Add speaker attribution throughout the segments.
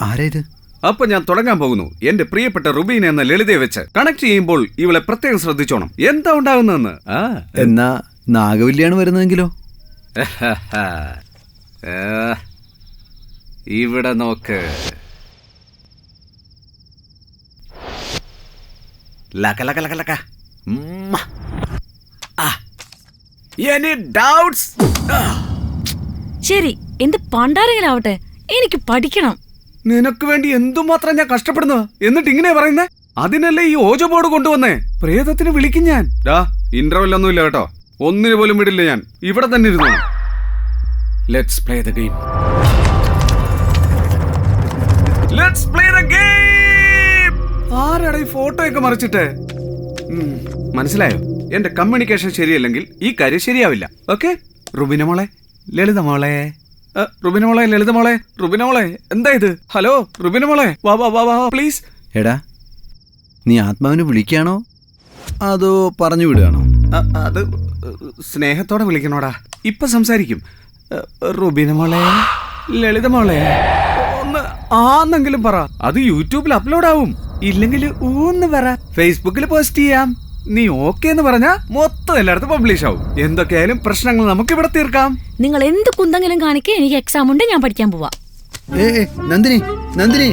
Speaker 1: ആരേത്?
Speaker 2: അപ്പൊ ഞാൻ തുടങ്ങാൻ പോകുന്നു. എന്റെ പ്രിയപ്പെട്ട റുബീന എന്ന ലളിതയെ വെച്ച് കണക്ട് ചെയ്യുമ്പോൾ ഇവളെ പ്രത്യേകം ശ്രദ്ധിച്ചോണം. എന്താ ഉണ്ടാകുന്നതെന്ന്.
Speaker 1: എന്നാ നാഗവല്ലിയാണ് വരുന്നതെങ്കിലോ?
Speaker 2: ഇവിടെ നോക്ക്. ലക ലക ലക ലക. Any doubts?
Speaker 3: ശരി, എന്ത് പണ്ടാരെങ്കിലാവട്ടെ, എനിക്ക് പഠിക്കണം.
Speaker 2: നിനക്ക് വേണ്ടി എന്തുമാത്രം ഞാൻ കഷ്ടപ്പെടുന്നു, എന്നിട്ട് ഇങ്ങനെ പറയുന്നേ? അതിനല്ലേ ഈ ഓജോ ബോർഡ് കൊണ്ടുവന്നേ. പ്രേതത്തിന് വിളിക്കും ഞാൻ. ഇന്റർവെൽ ഒന്നുമില്ല കേട്ടോ, ഒന്നിനു പോലും വിടില്ല ഞാൻ. ഇവിടെ തന്നെ ഇരുന്നു. Let's play the game. Let's play the game. ആരാടാ ഈ ഫോട്ടോയൊക്കെ മറിച്ചിട്ട്? മനസ്സിലായോ? എന്റെ കമ്മ്യൂണിക്കേഷൻ ശരിയല്ലെങ്കിൽ ഈ കാര്യം ശരിയാവില്ല. ഓക്കെ? റുബിന മോളെ, ലളിത മോളെ, റുബിന മോളെ, ലളിത മോളെ, റുബിന മോളെ, എന്താ ഇത്? ഹലോ റുബിന മോളെ, വാ വാ വാ വാ പ്ലീസ്.
Speaker 1: എടാ, നീ ആത്മാവിനെ വിളിക്കാണോ അതോ പറഞ്ഞു വിടുകയാണോ?
Speaker 2: അത് സ്നേഹത്തോടെ വിളിക്കണോടാ. ഇപ്പൊ സംസാരിക്കും. റുബിന മോളെ, ലളിത മോളെ, ഒന്ന് ആന്നെങ്കിലും പറ. അത് യൂട്യൂബിൽ അപ്ലോഡ് ആവും. ഇല്ലെങ്കിൽ ഊന്ന് പറ, ഫേസ്ബുക്കിൽ പോസ്റ്റ് ചെയ്യാം. നീ ഓക്കെ എന്ന് പറഞ്ഞാ മൊത്തം എല്ലായിടത്തും പബ്ലിഷ് ആവും. എന്തൊക്കെയായാലും പ്രശ്നങ്ങൾ നമുക്ക് ഇവിടെ തീർക്കാം.
Speaker 3: നിങ്ങൾ എന്ത് കുന്തെങ്കിലും കാണിക്കേ, എനിക്ക് എക്സാം ഉണ്ട്, ഞാൻ പഠിക്കാൻ പോവാ.
Speaker 1: നന്ദിനി, നന്ദിനി,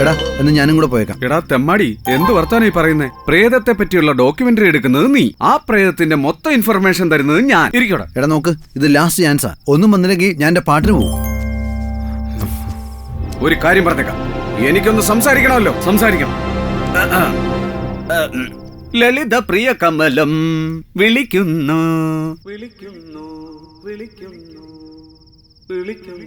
Speaker 1: എടാ എന്ന് ഞാനും കൂടെ പോയേക്കാം.
Speaker 2: എടാ തെമ്മാടി, എന്ത് വർത്താനായി പറയുന്നേ? പ്രേതത്തെ പറ്റിയുള്ള ഡോക്യുമെന്ററി എടുക്കുന്നത് നീ, ആ പ്രേതത്തിന്റെ മൊത്തം ഇൻഫർമേഷൻ തരുന്നത് ഞാൻ. ഇരിക്കോടാ.
Speaker 1: എടാ നോക്ക്, ഇത് ലാസ്റ്റ് ചാൻസാ. ഒന്നും വന്നില്ലെങ്കിൽ ഞാൻ എന്റെ പാട്ടിന് പോകും.
Speaker 2: ഒരു കാര്യം പറഞ്ഞേക്കാം, എനിക്കൊന്ന് സംസാരിക്കണമല്ലോ. സംസാരിക്കണം. ലളിത പ്രിയ കമലം വിളിക്കുന്നു, വിളിക്കുന്നു, വിളിക്കുന്നു, വിളിക്കുന്നു.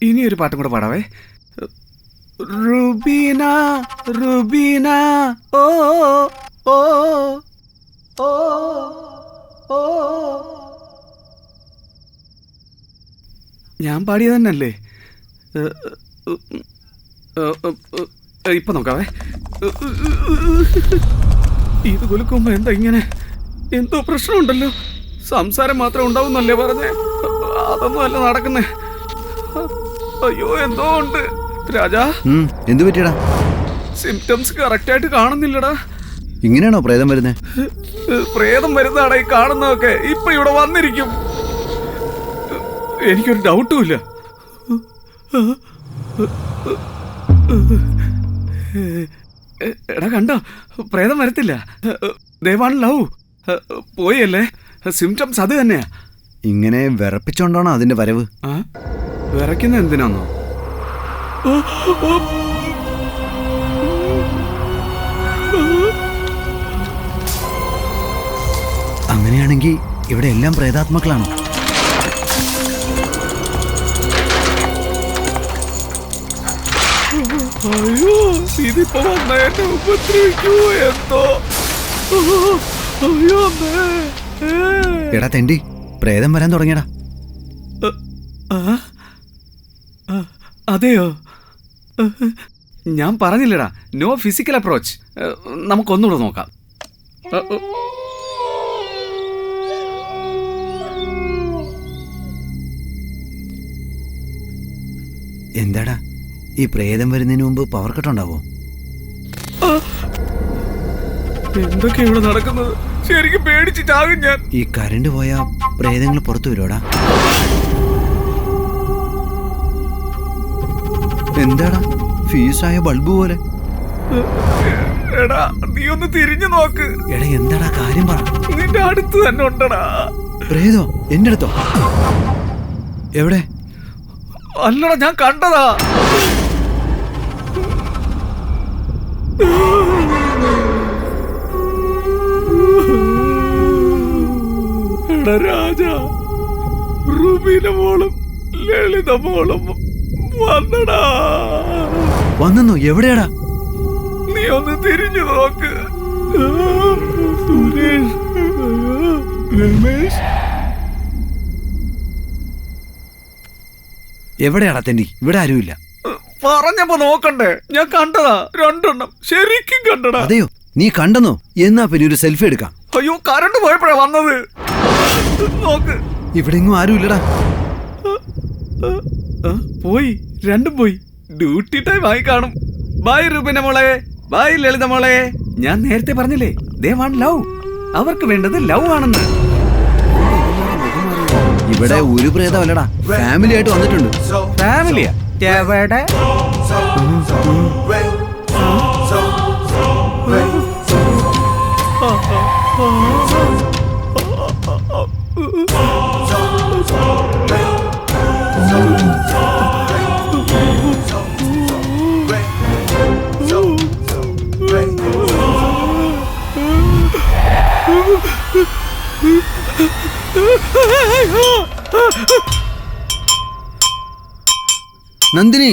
Speaker 2: ഇനി ഒരു പാട്ടും കൂടെ പാടാവേ. റുബീന, റുബീന, ഓ ഓ ഓ ഓ. ഞാൻ പാടിയത് തന്നെയല്ലേ? ഇപ്പൊ നോക്കാവേ. ഇത് കുലുക്കുമ്പോ എന്താ ഇങ്ങനെ? എന്തോ പ്രശ്നമുണ്ടല്ലോ. സംസാരം മാത്രം ഉണ്ടാവുന്നല്ലേ പറഞ്ഞേ? അതൊന്നും അല്ല നടക്കുന്നേ. അയ്യോ, എന്തോ ഉണ്ട് രാജാ.
Speaker 1: എന്ത് പറ്റിയടാ?
Speaker 2: സിംറ്റംസ് കറക്റ്റ് ആയിട്ട് കാണുന്നില്ലടാ.
Speaker 1: ഇങ്ങനെയാണോ പ്രേതം വരുന്നേ?
Speaker 2: പ്രേതം വരുന്നതാടാ ഈ കാണുന്നതൊക്കെ. ഇപ്പൊ ഇവിടെ വന്നിരിക്കും. എനിക്കൊരു ഡൗട്ടും ഇല്ല. എടാ കണ്ടോ, പ്രേതം വരത്തില്ല. ദേവാണ് ലവ് പോയല്ലേ? സിംറ്റംസ് അത് തന്നെയാ.
Speaker 1: ഇങ്ങനെ വിറപ്പിച്ചോണ്ടാണോ അതിന്റെ വരവ്?
Speaker 2: വിറയ്ക്കുന്ന എന്തിനാന്നോ?
Speaker 1: അങ്ങനെയാണെങ്കിൽ ഇവിടെ എല്ലാം പ്രേതാത്മക്കളാണോ?
Speaker 2: അയ്യോ, ഇതിപ്പോ വന്ന എന്നെ ഉപദ്രവിക്കൂ എന്തോ. അയ്യോ,
Speaker 1: എടാ തെണ്ടി, പ്രേതം വരാൻ തുടങ്ങിയടാ.
Speaker 2: അതെയോ? ഞാൻ പറഞ്ഞില്ലടാ, നോ ഫിസിക്കൽ അപ്രോച്ച്. നമുക്കൊന്നുകൂടെ നോക്കാം.
Speaker 1: എന്താടാ, ഈ പ്രേതം വരുന്നതിന് മുമ്പ് പവർ കട്ട് ഉണ്ടാവോ?
Speaker 2: എന്തൊക്കെ ഇവിടെ നടക്കുന്നത്? ശരിക്കും പേടിച്ചിട്ടാകും ഞാൻ.
Speaker 1: ഈ കറണ്ട് പോയാ പ്രേതങ്ങൾ പുറത്തു വരുവാടാ. എന്താടാ, ഫീസായ ബൾബ് പോലെ.
Speaker 2: എടാ നീ ഒന്ന് തിരിഞ്ഞു നോക്ക്.
Speaker 1: എടാ എന്താടാ കാര്യം പറ.
Speaker 2: നിന്റെ അടുത്ത് തന്നെ ഉണ്ടടാ.
Speaker 1: പ്രേതോ? എന്റെ അടുത്തോ? എവിടെ?
Speaker 2: അല്ലടാ, ഞാൻ കണ്ടതാ. എടാ രാജാ, റുബീന മോളും ലളിത മോളും വന്നടാ.
Speaker 1: വന്നോ? എവിടെയാടാ?
Speaker 2: നീ ഒന്ന് തിരിഞ്ഞു നോക്ക്. സുരേഷ്, രമേശ്.
Speaker 1: എവിടെയാടാ തെണ്ടി? ഇവിടെ ആരുമില്ല.
Speaker 2: പറഞ്ഞപ്പോ നോക്കണ്ടേ? ഞാൻ കണ്ടതാ, രണ്ടെണ്ണം ശരിക്കും കണ്ടടാ.
Speaker 1: അതെയോ? നീ കണ്ടെന്നോ? എന്നാ പിന്നെ ഒരു സെൽഫി എടുക്കാം.
Speaker 2: അയ്യോ, കറണ്ട് പോയപ്പോഴാ വന്നത്. നോക്ക്.
Speaker 1: ഇവിടെ എങ്ങും ആരും ഇല്ലടാ.
Speaker 2: പോയി, രണ്ടും പോയി. ഡ്യൂട്ടി ടൈം ആയി കാണും. ബൈ റുബിന മോളെ, ബൈ ലളിത മോളെ. ഞാൻ നേരത്തെ പറഞ്ഞില്ലേ, ദേ വാണ്ട് ലവ്. അവർക്ക് വേണ്ടത് ലവ് ആണെന്ന്.
Speaker 1: ഇവിടെ ഒരു പ്രേതമല്ലടാ, ഫാമിലി ആയിട്ട് വന്നിട്ടുണ്ട്.
Speaker 2: ഫാമിലിയാ? എവിടെ?
Speaker 1: നന്ദിനി,